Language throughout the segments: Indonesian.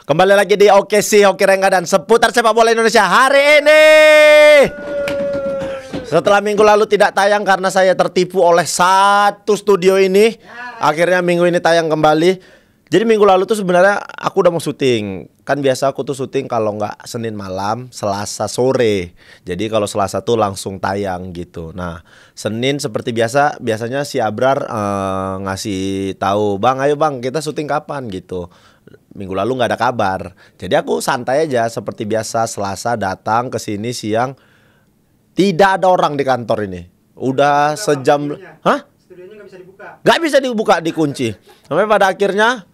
Kembali lagi di OKC Hoki Rengga dan seputar sepak bola Indonesia hari ini. Setelah minggu lalu tidak tayang karena saya tertipu oleh satu studio ini, akhirnya minggu ini tayang kembali. Jadi minggu lalu tuh sebenarnya aku udah mau syuting. Kan biasa aku tuh syuting kalau nggak Senin malam, Selasa sore. Jadi kalau Selasa tuh langsung tayang gitu. Nah, Senin seperti biasanya si Abrar ngasih tahu, "Bang, ayo Bang, kita syuting kapan?" gitu. Minggu lalu nggak ada kabar. Jadi aku santai aja seperti biasa. Selasa datang ke sini siang, tidak ada orang di kantor ini. Udah sejam. Hah? Studionya nggak bisa dibuka. Nggak bisa dibuka, dikunci. Sampai pada akhirnya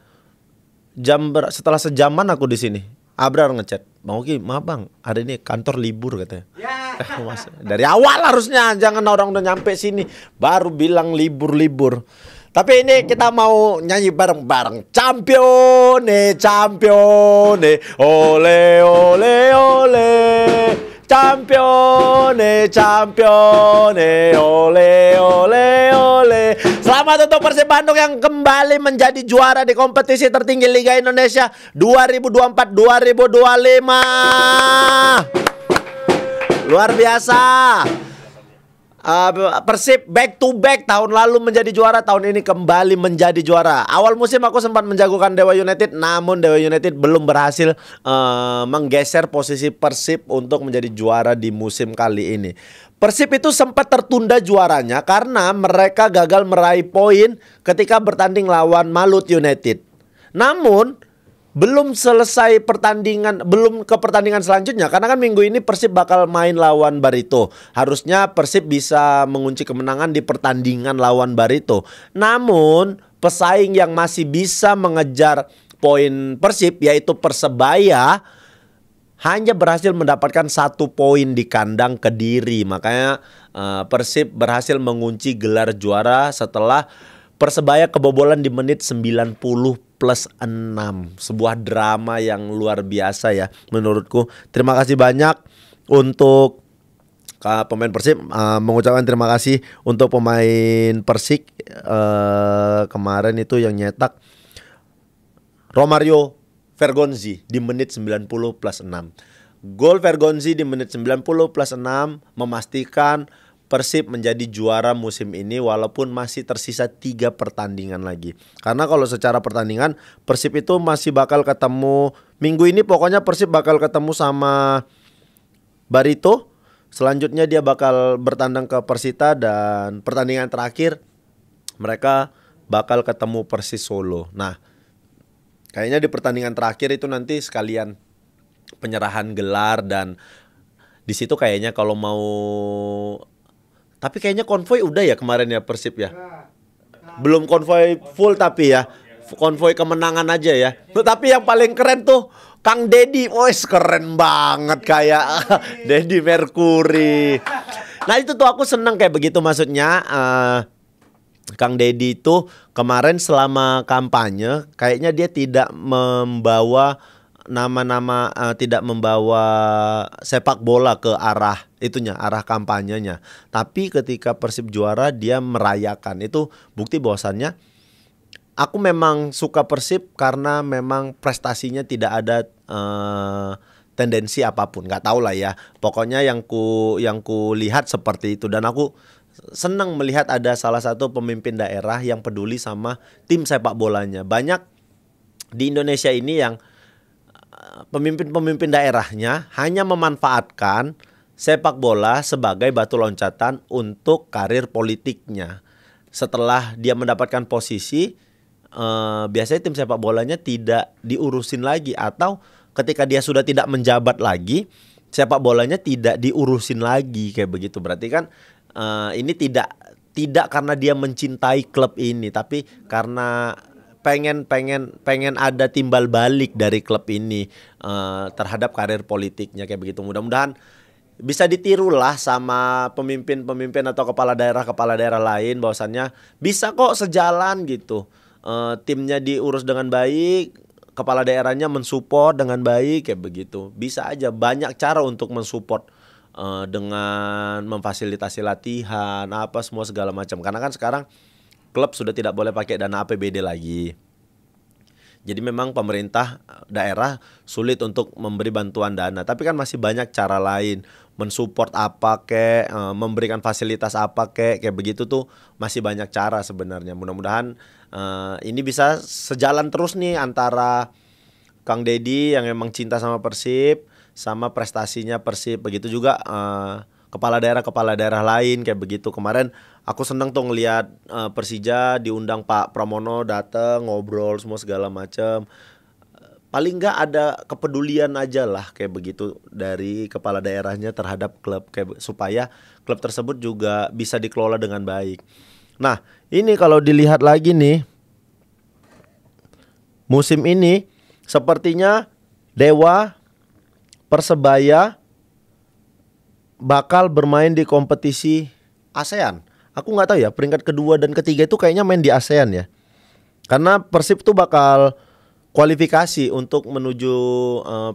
setelah sejaman aku di sini, Abrar ngechat, "Bang Oki, maaf Bang, hari ini kantor libur," katanya. Ya. Mas, dari awal harusnya, jangan orang udah nyampe sini baru bilang libur-libur. Tapi ini kita mau nyanyi bareng-bareng. Campione, campione, ole ole ole. Campione, campione, ole ole ole. Selamat untuk Persib Bandung yang kembali menjadi juara di kompetisi tertinggi Liga Indonesia 2024-2025. Luar biasa. Persib back to back, tahun lalu menjadi juara, tahun ini kembali menjadi juara. Awal musim aku sempat menjagokan Dewa United, namun Dewa United belum berhasil menggeser posisi Persib untuk menjadi juara di musim kali ini. Persib itu sempat tertunda juaranya karena mereka gagal meraih poin ketika bertanding lawan Malut United. Namun belum selesai pertandingan, belum ke pertandingan selanjutnya karena kan minggu ini Persib bakal main lawan Barito. Harusnya Persib bisa mengunci kemenangan di pertandingan lawan Barito. Namun pesaing yang masih bisa mengejar poin Persib yaitu Persebaya hanya berhasil mendapatkan 1 poin di kandang Kediri. Makanya Persib berhasil mengunci gelar juara setelah Persebaya kebobolan di menit 90+6. Sebuah drama yang luar biasa ya menurutku. Terima kasih banyak untuk pemain Persib, mengucapkan terima kasih untuk pemain Persik kemarin itu yang nyetak Romario Vergonzi di menit 90+6. Gol Vergonzi di menit 90+6 memastikan Persib menjadi juara musim ini walaupun masih tersisa 3 pertandingan lagi. Karena kalau secara pertandingan Persib itu masih bakal ketemu minggu ini, pokoknya Persib bakal ketemu sama Barito. Selanjutnya dia bakal bertandang ke Persita dan pertandingan terakhir mereka bakal ketemu Persis Solo. Nah, kayaknya di pertandingan terakhir itu nanti sekalian penyerahan gelar dan di situ kayaknya kalau mau. Tapi kayaknya konvoy udah ya kemarin ya Persib ya. Belum konvoy full tapi ya. Konvoy kemenangan aja ya. Tapi yang paling keren tuh Kang Deddy. Wes keren banget kayak Deddy Mercury. Nah itu tuh aku seneng kayak begitu, maksudnya Kang Deddy itu kemarin selama kampanye kayaknya dia tidak membawa nama-nama, tidak membawa sepak bola ke arah itunya, arah kampanyenya. Tapi ketika Persib juara dia merayakan. Itu bukti bahwasannya aku memang suka Persib karena memang prestasinya tidak ada tendensi apapun. Gak tau lah ya. Pokoknya yang ku lihat seperti itu. Dan aku senang melihat ada salah satu pemimpin daerah yang peduli sama tim sepak bolanya. Banyak di Indonesia ini yang pemimpin-pemimpin daerahnya hanya memanfaatkan sepak bola sebagai batu loncatan untuk karir politiknya. Setelah dia mendapatkan posisi, biasanya tim sepak bolanya tidak diurusin lagi, atau ketika dia sudah tidak menjabat lagi, sepak bolanya tidak diurusin lagi kayak begitu. Berarti kan ini tidak karena dia mencintai klub ini, tapi karena pengen ada timbal balik dari klub ini terhadap karir politiknya kayak begitu. Mudah-mudahan bisa ditirulah sama pemimpin-pemimpin atau kepala daerah lain, bahwasannya bisa kok sejalan gitu. Timnya diurus dengan baik, kepala daerahnya mensupport dengan baik kayak begitu. Bisa aja, banyak cara untuk mensupport dengan memfasilitasi latihan apa semua segala macam. Karena kan sekarang klub sudah tidak boleh pakai dana APBD lagi. Jadi memang pemerintah daerah sulit untuk memberi bantuan dana, tapi kan masih banyak cara lain, mensupport apa kek, memberikan fasilitas apa kek, kayak begitu tuh masih banyak cara sebenarnya. Mudah-mudahan ini bisa sejalan terus nih antara Kang Deddy yang emang cinta sama Persib sama prestasinya Persib. Begitu juga kepala daerah lain kayak begitu. Kemarin aku seneng tuh ngelihat Persija diundang Pak Pramono dateng ngobrol semua segala macam. Paling nggak ada kepedulian aja lah kayak begitu dari kepala daerahnya terhadap klub kayak supaya klub tersebut juga bisa dikelola dengan baik. Nah, ini kalau dilihat lagi nih musim ini sepertinya Dewa Persebaya bakal bermain di kompetisi ASEAN. Aku nggak tahu ya peringkat kedua dan ketiga itu kayaknya main di ASEAN ya. Karena Persib tuh bakal kualifikasi untuk menuju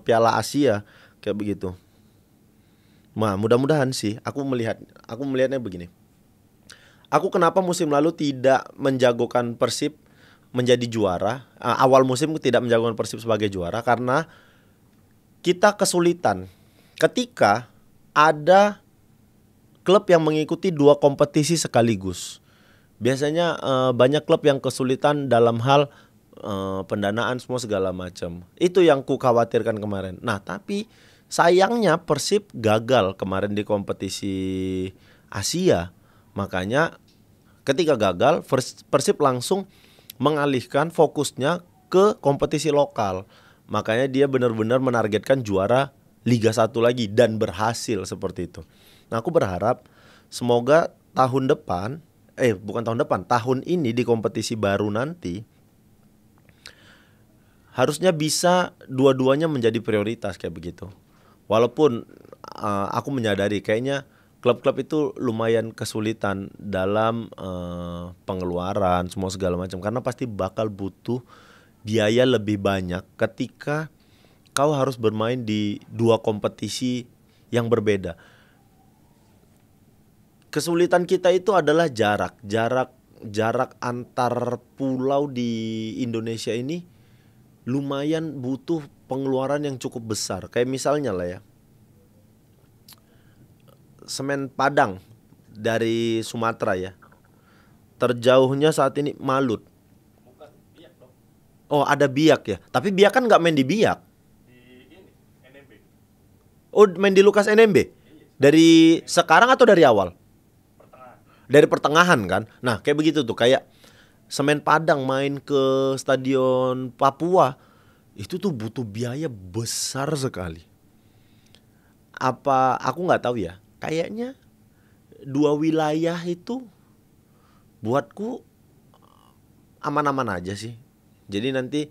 Piala Asia kayak begitu. Nah, mudah-mudahan sih aku melihatnya begini. Aku kenapa musim lalu tidak menjagokan Persib menjadi juara? Awal musim tidak menjagokan Persib sebagai juara karena kita kesulitan ketika ada klub yang mengikuti 2 kompetisi sekaligus. Biasanya banyak klub yang kesulitan dalam hal pendanaan semua segala macam. Itu yang ku khawatirkan kemarin. Nah, tapi sayangnya Persib gagal kemarin di kompetisi Asia. Makanya ketika gagal Persib langsung mengalihkan fokusnya ke kompetisi lokal. Makanya dia benar-benar menargetkan juara Liga 1 lagi dan berhasil seperti itu. Nah, aku berharap semoga tahun depan, tahun ini di kompetisi baru nanti harusnya bisa dua-duanya menjadi prioritas kayak begitu. Walaupun aku menyadari kayaknya klub-klub itu lumayan kesulitan dalam pengeluaran semua segala macam karena pasti bakal butuh biaya lebih banyak ketika kau harus bermain di 2 kompetisi yang berbeda. Kesulitan kita itu adalah jarak antar pulau di Indonesia ini lumayan butuh pengeluaran yang cukup besar. Kayak misalnya lah ya, Semen Padang dari Sumatera ya, terjauhnya saat ini Malut. Oh, ada Biak ya, tapi Biak kan nggak main di Biak. Oh, main di Lukas NMB? Dari sekarang atau dari awal? Dari pertengahan kan. Nah, kayak begitu tuh, kayak Semen Padang main ke Stadion Papua, itu tuh butuh biaya besar sekali. Apa aku nggak tahu ya. Kayaknya 2 wilayah itu buatku aman-aman aja sih. Jadi nanti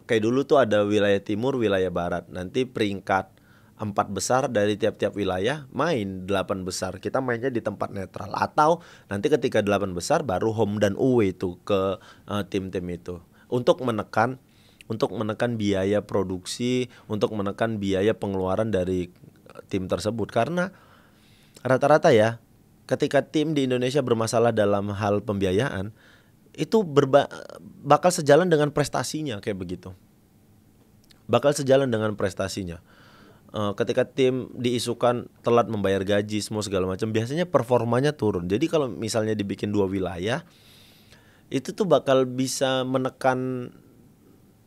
kayak dulu tuh ada wilayah timur, wilayah barat. Nanti peringkat 4 besar dari tiap-tiap wilayah main 8 besar. Kita mainnya di tempat netral. Atau nanti ketika 8 besar baru home dan away itu ke tim-tim itu. Untuk menekan biaya produksi, untuk menekan biaya pengeluaran dari tim tersebut. Karena rata-rata ya ketika tim di Indonesia bermasalah dalam hal pembiayaan, itu bakal sejalan dengan prestasinya kayak begitu. Bakal sejalan dengan prestasinya. Ketika tim diisukan telat membayar gaji semua segala macam, biasanya performanya turun. Jadi kalau misalnya dibikin 2 wilayah, itu tuh bakal bisa menekan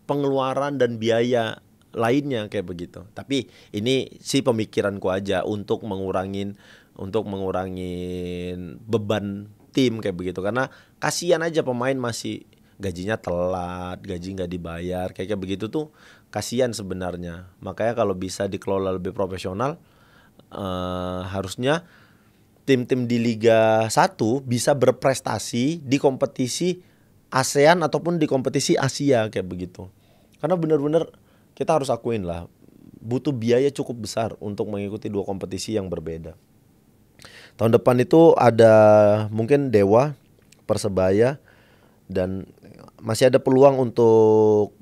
pengeluaran dan biaya lainnya kayak begitu. Tapi ini sih pemikiranku aja untuk mengurangin beban tim kayak begitu. Karena kasihan aja pemain masih gajinya telat, gaji nggak dibayar, kayak begitu tuh kasihan sebenarnya. Makanya kalau bisa dikelola lebih profesional, harusnya tim-tim di Liga 1 bisa berprestasi di kompetisi ASEAN ataupun di kompetisi Asia kayak begitu. Karena benar-benar kita harus akuin lah, butuh biaya cukup besar untuk mengikuti 2 kompetisi yang berbeda. Tahun depan itu ada mungkin Dewa, Persebaya, dan masih ada peluang untuk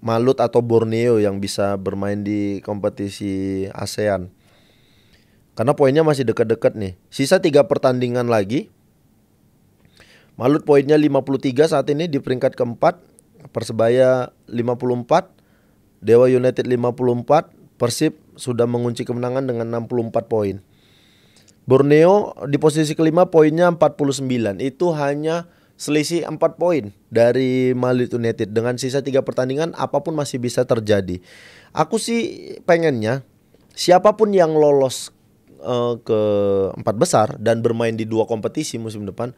Malut atau Borneo yang bisa bermain di kompetisi ASEAN. Karena poinnya masih dekat-dekat nih. Sisa 3 pertandingan lagi. Malut poinnya 53 saat ini di peringkat keempat. Persebaya 54, Dewa United 54, Persib sudah mengunci kemenangan dengan 64 poin. Borneo di posisi kelima poinnya 49. Itu hanya selisih 4 poin dari Malit United. Dengan sisa 3 pertandingan apapun masih bisa terjadi. Aku sih pengennya siapapun yang lolos ke 4 besar dan bermain di 2 kompetisi musim depan,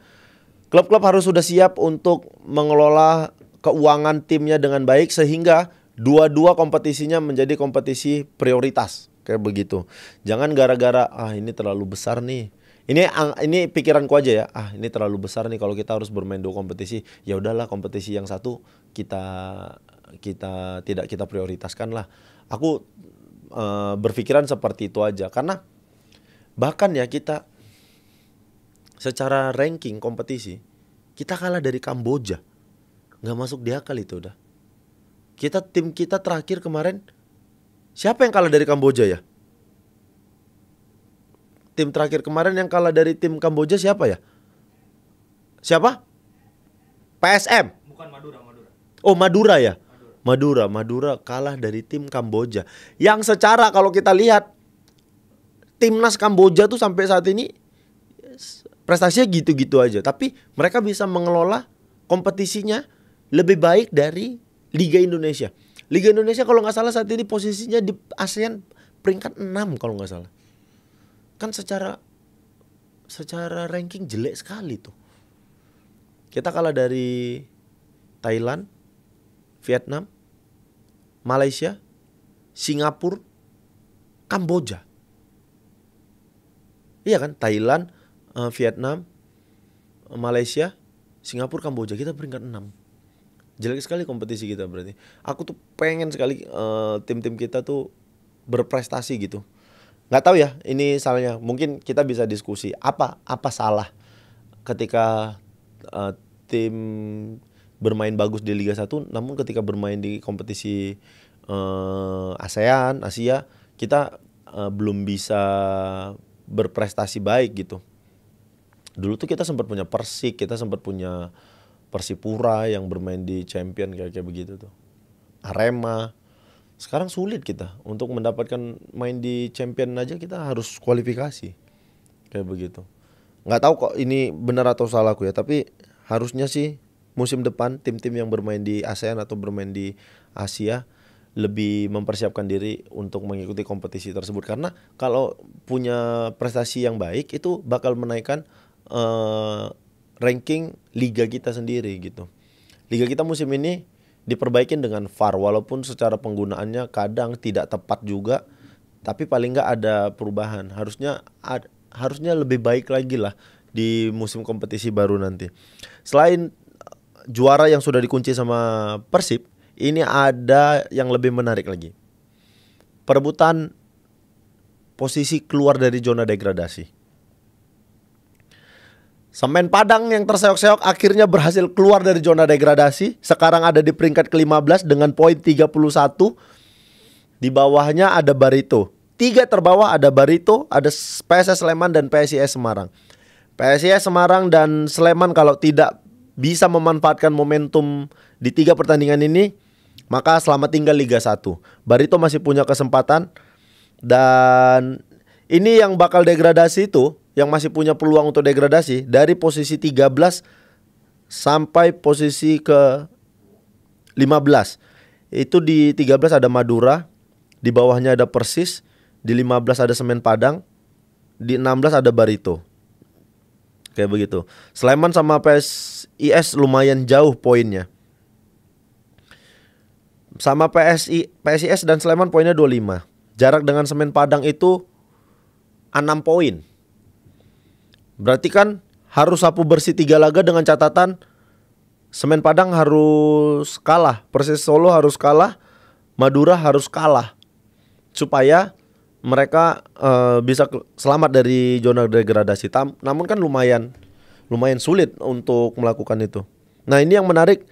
klub-klub harus sudah siap untuk mengelola keuangan timnya dengan baik sehingga dua-dua kompetisinya menjadi kompetisi prioritas kayak begitu. Jangan gara-gara ini terlalu besar nih. Ini pikiranku aja ya. Ini terlalu besar nih kalau kita harus bermain 2 kompetisi. Ya udahlah, kompetisi yang satu kita tidak kita prioritaskan lah. Aku berpikiran seperti itu aja karena bahkan ya kita secara ranking kompetisi kita kalah dari Kamboja. Nggak masuk di akal itu udah. Tim kita terakhir kemarin siapa yang kalah dari Kamboja ya? Tim terakhir kemarin yang kalah dari tim Kamboja siapa ya? Siapa? PSM. Bukan Madura. Oh, Madura ya? Madura kalah dari tim Kamboja. Yang secara kalau kita lihat timnas Kamboja tuh sampai saat ini prestasinya gitu-gitu aja. Tapi mereka bisa mengelola kompetisinya lebih baik dari Liga Indonesia. Liga Indonesia kalau nggak salah saat ini posisinya di ASEAN peringkat 6 kalau nggak salah. Kan secara ranking jelek sekali tuh. Kita kalah dari Thailand, Vietnam, Malaysia, Singapura, Kamboja. Iya kan? Thailand, Vietnam, Malaysia, Singapura, Kamboja. Kita peringkat 6. Jelek sekali kompetisi kita berarti. Aku tuh pengen sekali tim-tim kita tuh berprestasi gitu. Nggak tahu ya, ini salahnya. Mungkin kita bisa diskusi apa salah ketika tim bermain bagus di Liga 1, namun ketika bermain di kompetisi ASEAN, Asia, kita belum bisa berprestasi baik gitu. Dulu tuh kita sempat punya Persik, kita sempat punya Persipura yang bermain di Champion kayak begitu tuh. Arema. Sekarang sulit kita untuk mendapatkan main di Champion aja, kita harus kualifikasi. Kayak begitu. Nggak tahu kok ini benar atau salahku ya, tapi harusnya sih musim depan tim-tim yang bermain di ASEAN atau bermain di Asia lebih mempersiapkan diri untuk mengikuti kompetisi tersebut, karena kalau punya prestasi yang baik itu bakal menaikkan ranking liga kita sendiri gitu. Liga kita musim ini diperbaikin dengan VAR, walaupun secara penggunaannya kadang tidak tepat juga, tapi paling nggak ada perubahan. Harusnya lebih baik lagi lah di musim kompetisi baru nanti. Selain juara yang sudah dikunci sama Persib, ini ada yang lebih menarik lagi. Perebutan posisi keluar dari zona degradasi. Semen Padang yang terseok-seok akhirnya berhasil keluar dari zona degradasi. Sekarang ada di peringkat ke-15 dengan poin 31. Di bawahnya ada Barito. 3 terbawah ada Barito, ada PSS Sleman dan PSIS Semarang. PSIS Semarang dan Sleman kalau tidak bisa memanfaatkan momentum di 3 pertandingan ini, maka selamat tinggal Liga 1. Barito masih punya kesempatan. Dan ini yang bakal degradasi itu, yang masih punya peluang untuk degradasi, dari posisi 13 sampai posisi ke 15. Itu di 13 ada Madura, di bawahnya ada Persis, di 15 ada Semen Padang, di 16 ada Barito. Kayak begitu. Sleman sama PSIS lumayan jauh poinnya. Sama PSIS dan Sleman poinnya 25. Jarak dengan Semen Padang itu 6 poin. Berarti kan harus sapu bersih 3 laga dengan catatan Semen Padang harus kalah, Persis Solo harus kalah, Madura harus kalah, supaya mereka bisa selamat dari zona degradasi. Namun kan lumayan sulit untuk melakukan itu. Nah, ini yang menarik.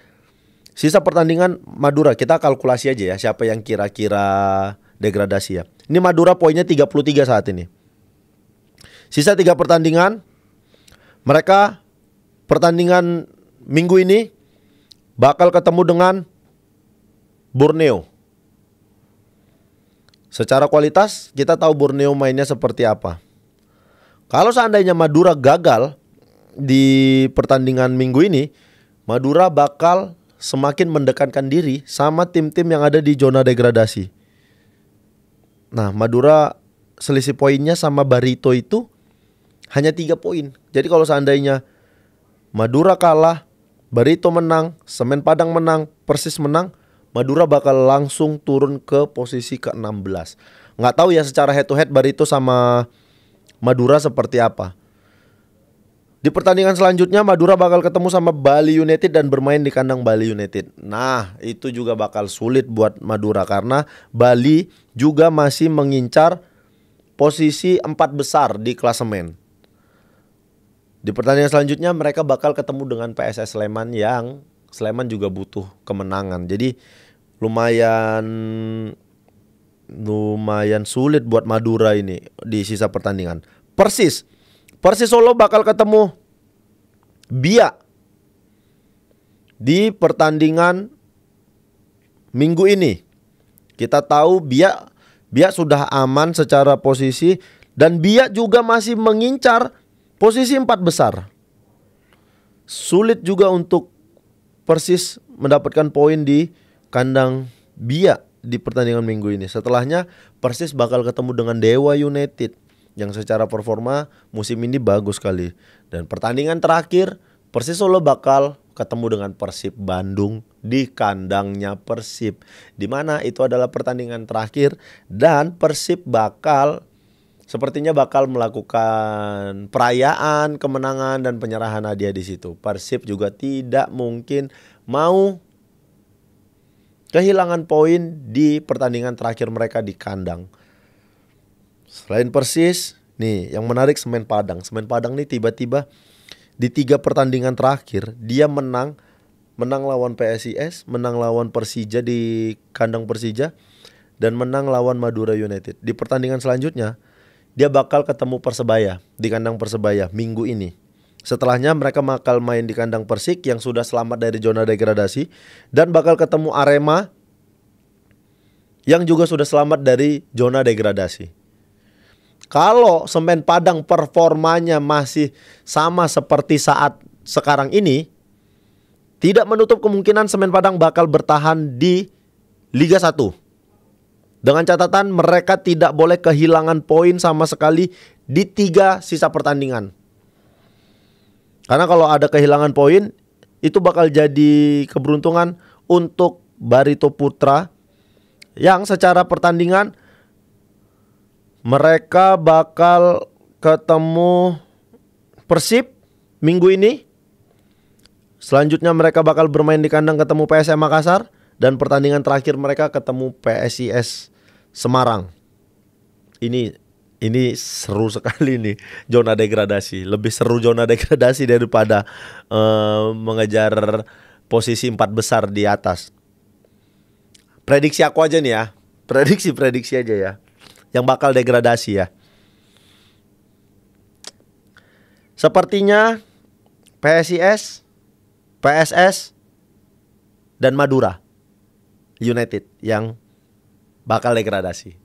Sisa pertandingan Madura, kita kalkulasi aja ya siapa yang kira-kira degradasi ya. Ini Madura poinnya 33 saat ini. Sisa 3 pertandingan. Mereka pertandingan minggu ini bakal ketemu dengan Borneo. Secara kualitas kita tahu Borneo mainnya seperti apa. Kalau seandainya Madura gagal di pertandingan minggu ini, Madura bakal semakin mendekatkan diri sama tim-tim yang ada di zona degradasi. Nah, Madura selisih poinnya sama Barito itu hanya 3 poin. Jadi kalau seandainya Madura kalah, Barito menang, Semen Padang menang, Persis menang, Madura bakal langsung turun ke posisi ke-16. Nggak tahu ya secara head to head Barito sama Madura seperti apa. Di pertandingan selanjutnya Madura bakal ketemu sama Bali United dan bermain di kandang Bali United. Nah, itu juga bakal sulit buat Madura karena Bali juga masih mengincar posisi 4 besar di klasemen. Di pertandingan selanjutnya mereka bakal ketemu dengan PSS Sleman yang Sleman juga butuh kemenangan. Jadi lumayan sulit buat Madura ini di sisa pertandingan. Persis Solo bakal ketemu Bia di pertandingan minggu ini. Kita tahu Bia sudah aman secara posisi dan Bia juga masih mengincar posisi 4 besar. Sulit juga untuk Persis mendapatkan poin di kandang Bia di pertandingan minggu ini. Setelahnya Persis bakal ketemu dengan Dewa United yang secara performa musim ini bagus sekali. Dan pertandingan terakhir Persis Solo bakal ketemu dengan Persib Bandung di kandangnya Persib, di mana itu adalah pertandingan terakhir dan Persib sepertinya bakal melakukan perayaan kemenangan dan penyerahan hadiah di situ. Persib juga tidak mungkin mau kehilangan poin di pertandingan terakhir mereka di kandang. Selain Persis, nih yang menarik Semen Padang. Semen Padang nih tiba-tiba di 3 pertandingan terakhir dia menang lawan PSIS, menang lawan Persija di kandang Persija, dan menang lawan Madura United. Di pertandingan selanjutnya dia bakal ketemu Persebaya di kandang Persebaya minggu ini. Setelahnya mereka bakal main di kandang Persik yang sudah selamat dari zona degradasi, dan bakal ketemu Arema yang juga sudah selamat dari zona degradasi. Kalau Semen Padang performanya masih sama seperti saat sekarang ini, tidak menutup kemungkinan Semen Padang bakal bertahan di Liga 1. Dengan catatan mereka tidak boleh kehilangan poin sama sekali di 3 sisa pertandingan. Karena kalau ada kehilangan poin, itu bakal jadi keberuntungan untuk Barito Putra yang secara pertandingan mereka bakal ketemu Persib minggu ini. Selanjutnya mereka bakal bermain di kandang ketemu PSM Makassar, dan pertandingan terakhir mereka ketemu PSIS Semarang. Ini seru sekali nih zona degradasi. Lebih seru zona degradasi daripada mengejar posisi 4 besar di atas. Prediksi aku aja nih ya. Prediksi aja ya. Yang bakal degradasi ya. Sepertinya PSIS, PSS, dan Madura United yang bakal degradasi.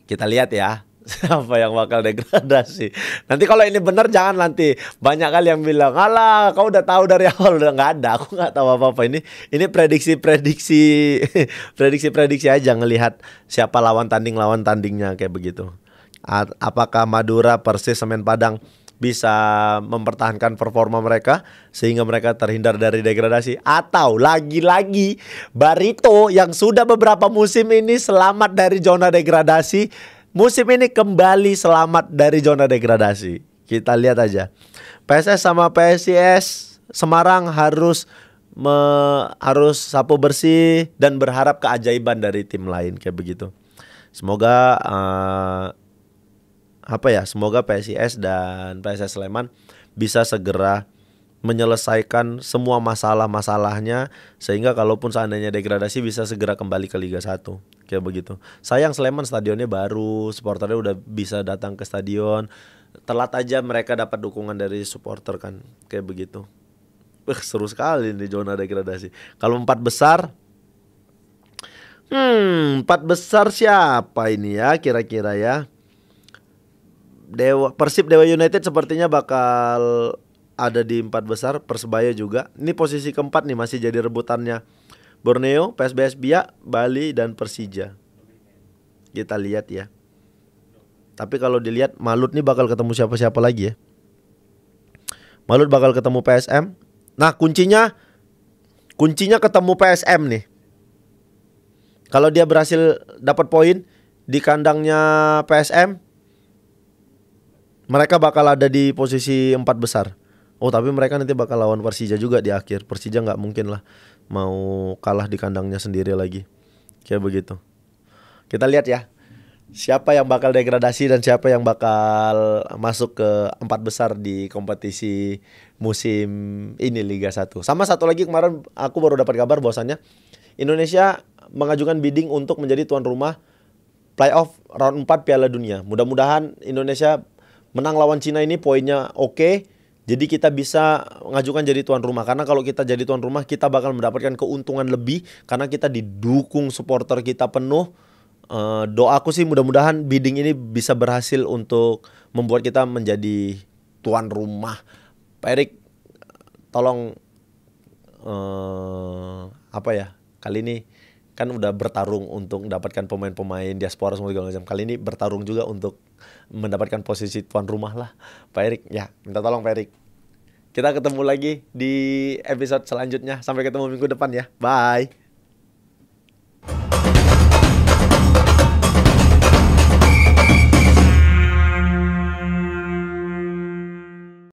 Kita lihat ya siapa yang bakal degradasi. Nanti kalau ini benar jangan nanti banyak kali yang bilang, "Alah, kau udah tahu dari awal." Udah nggak ada, aku nggak tahu apa-apa. Ini prediksi aja ngelihat siapa lawan tandingnya kayak begitu. Apakah Madura, Persis, Semen Padang bisa mempertahankan performa mereka sehingga mereka terhindar dari degradasi, atau lagi-lagi Barito yang sudah beberapa musim ini selamat dari zona degradasi, musim ini kembali selamat dari zona degradasi. Kita lihat aja. PSS sama PSIS Semarang harus sapu bersih dan berharap keajaiban dari tim lain kayak begitu. Semoga semoga PSIS dan PSS Sleman bisa segera menyelesaikan semua masalah-masalahnya sehingga kalaupun seandainya degradasi bisa segera kembali ke Liga 1 kayak begitu. Sayang Sleman stadionnya baru, supporternya udah bisa datang ke stadion. Telat aja mereka dapat dukungan dari supporter kan, kayak begitu. Seru sekali nih zona degradasi. Kalau 4 besar, empat besar siapa ini ya kira-kira ya? Persib Dewa United sepertinya bakal ada di 4 besar. Persebaya juga. Ini posisi keempat nih, masih jadi rebutannya Borneo, PSBS Biak, Bali, dan Persija. Kita lihat ya. Tapi kalau dilihat Malut nih bakal ketemu siapa-siapa lagi ya. Malut bakal ketemu PSM. Nah kuncinya ketemu PSM nih. Kalau dia berhasil dapat poin di kandangnya PSM, mereka bakal ada di posisi 4 besar. Oh tapi mereka nanti bakal lawan Persija juga di akhir. Persija nggak mungkin lah mau kalah di kandangnya sendiri lagi. Kayak begitu. Kita lihat ya, siapa yang bakal degradasi dan siapa yang bakal masuk ke 4 besar di kompetisi musim ini Liga 1. Sama satu lagi, kemarin aku baru dapat kabar bahwasannya Indonesia mengajukan bidding untuk menjadi tuan rumah playoff round 4 Piala Dunia. Mudah-mudahan Indonesia menang lawan Cina ini, poinnya oke. Jadi kita bisa mengajukan jadi tuan rumah. Karena kalau kita jadi tuan rumah, kita bakal mendapatkan keuntungan lebih karena kita didukung supporter kita penuh. Doaku sih mudah-mudahan bidding ini bisa berhasil untuk membuat kita menjadi tuan rumah. Pak Erik, tolong kali ini kan udah bertarung untuk mendapatkan pemain-pemain diaspora semua segala macam. Kali ini bertarung juga untuk mendapatkan posisi tuan rumah lah, Pak Erik. Ya, minta tolong Pak Erik. Kita ketemu lagi di episode selanjutnya. Sampai ketemu minggu depan ya. Bye.